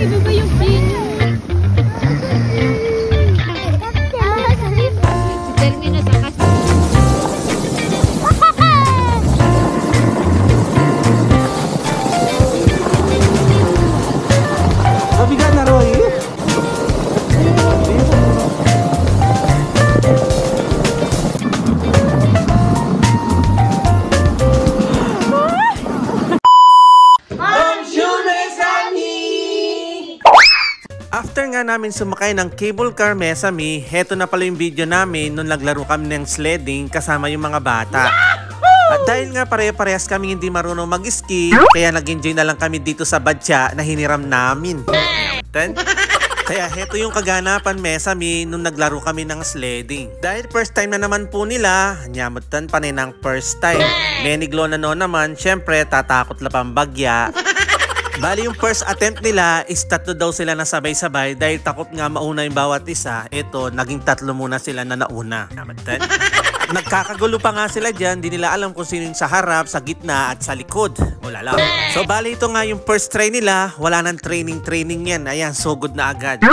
Ibaba yung pinyo. Si Termina sa kasi. Mabigat na, Roy. After nga namin sumakay ng cable car Mesami, heto na pala yung video namin nung naglaro kami ng sledding kasama yung mga bata. At dahil nga pare-parehas kami hindi marunong mag-ski, kaya nag-enjoy na lang kami dito sa badya na hiniram namin. Kaya heto yung kaganapan Mesami nung naglaro kami ng sledding. Dahil first time na naman po nila, nyamutan pa rin ang first time. Meniglo na no naman, syempre tatakot la pang bagya. Bali yung first attempt nila is 3 daw sila na sabay-sabay dahil takot nga mauna yung bawat isa. Ito, naging 3 muna sila na nauna. Nagkakagulo pa nga sila dyan, di nila alam kung sino yung sa harap, sa gitna at sa likod. Ulala. So bali ito nga yung first try nila, wala nang training yan. Ayan, so good na agad.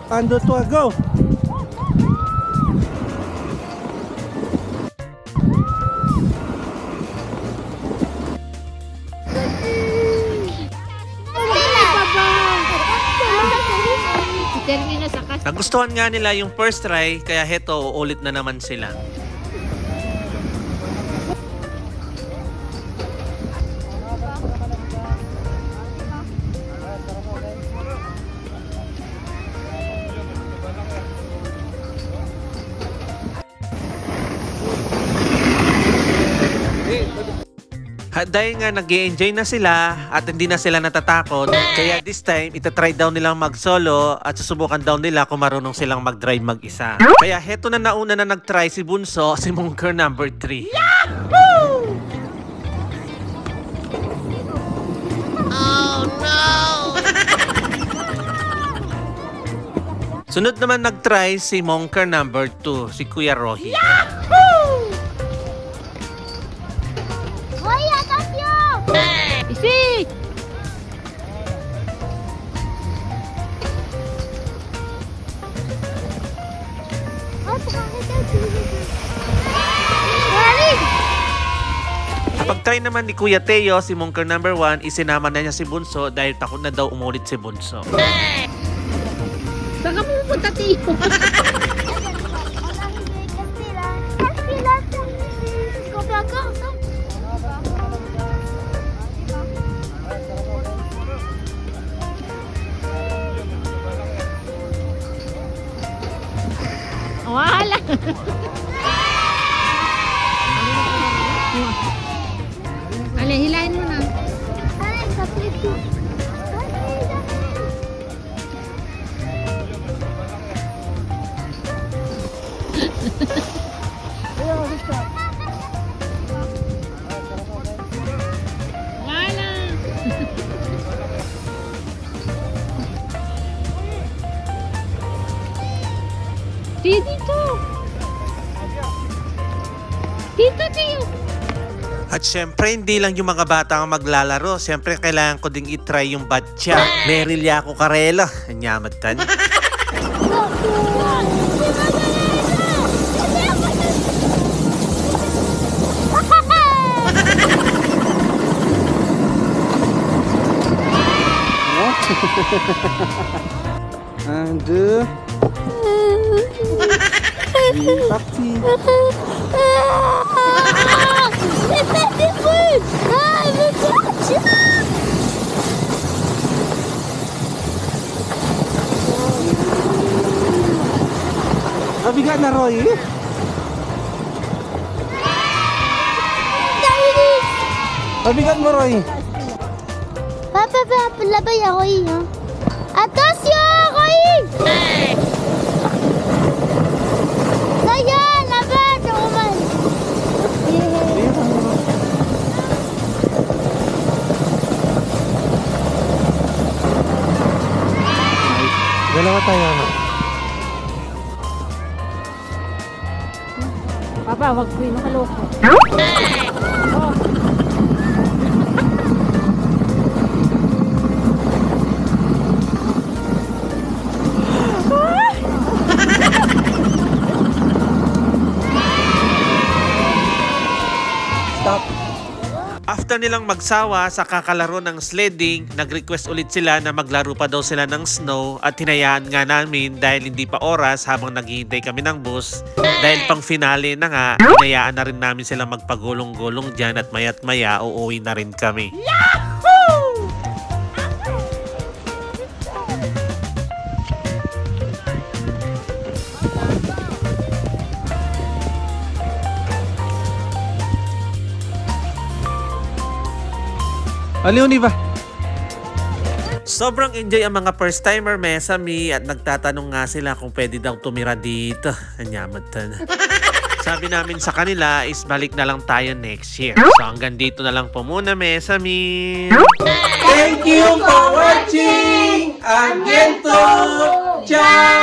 Ando to go! Termina sa kasi. Nagustuhan nga nila yung first try, kaya heto, uulit na naman sila. At dahil nga nag-i-enjoy na sila at hindi na sila natatakot, kaya this time itatry daw nilang mag-solo at susubukan daw nila kung marunong silang mag-drive mag-isa. Kaya heto na nauna na nag-try si Bunso, si Monker number 3. Yahoo! Oh no! Sunod naman nag-try si Monker number 2, si Kuya Rohi. Yahoo! Isi! Pag-try naman ni Kuya Teo, si Monker number 1, isinama na niya si Bunso dahil takot na daw umulit si Bunso. Saan ka pupunta, Teo? Wala. Ale, hilahin mo na. Wala. Dito. Dito, Teo. At syempre, hindi lang yung mga bata ang maglalaro. Syempre, kailangan ko ding itry yung batya. Merilya ako karela. Anyamatan. Ando. Parti. C'est pas des trucs. Ah, le catch. Mabigat na, Roy. Mabigat mo, Roy. Papa, labay ako yun. Attention, Roy! Ayan, labas, Roman. Dalawa tayo, ano? Papa, wag ko yung nakaloko. stop. After nilang magsawa sa kakalaro ng sledding, nag-request ulit sila na maglaro pa daw sila ng snow at hinayaan nga namin dahil hindi pa oras habang naghihintay kami ng bus. Dahil pang finale na nga, hinayaan na rin namin sila magpagulong-gulong dyan at mayat maya uuwi na rin kami. Leoniva. Sobrang enjoy ang mga first timer Mesami at nagtatanong nga sila kung pwede daw tumira dito. Anyamatan. Sabi namin sa kanila is balik na lang tayo next year. So hanggang dito na lang po muna Mesami. Thank you for watching. Again to. Ciao.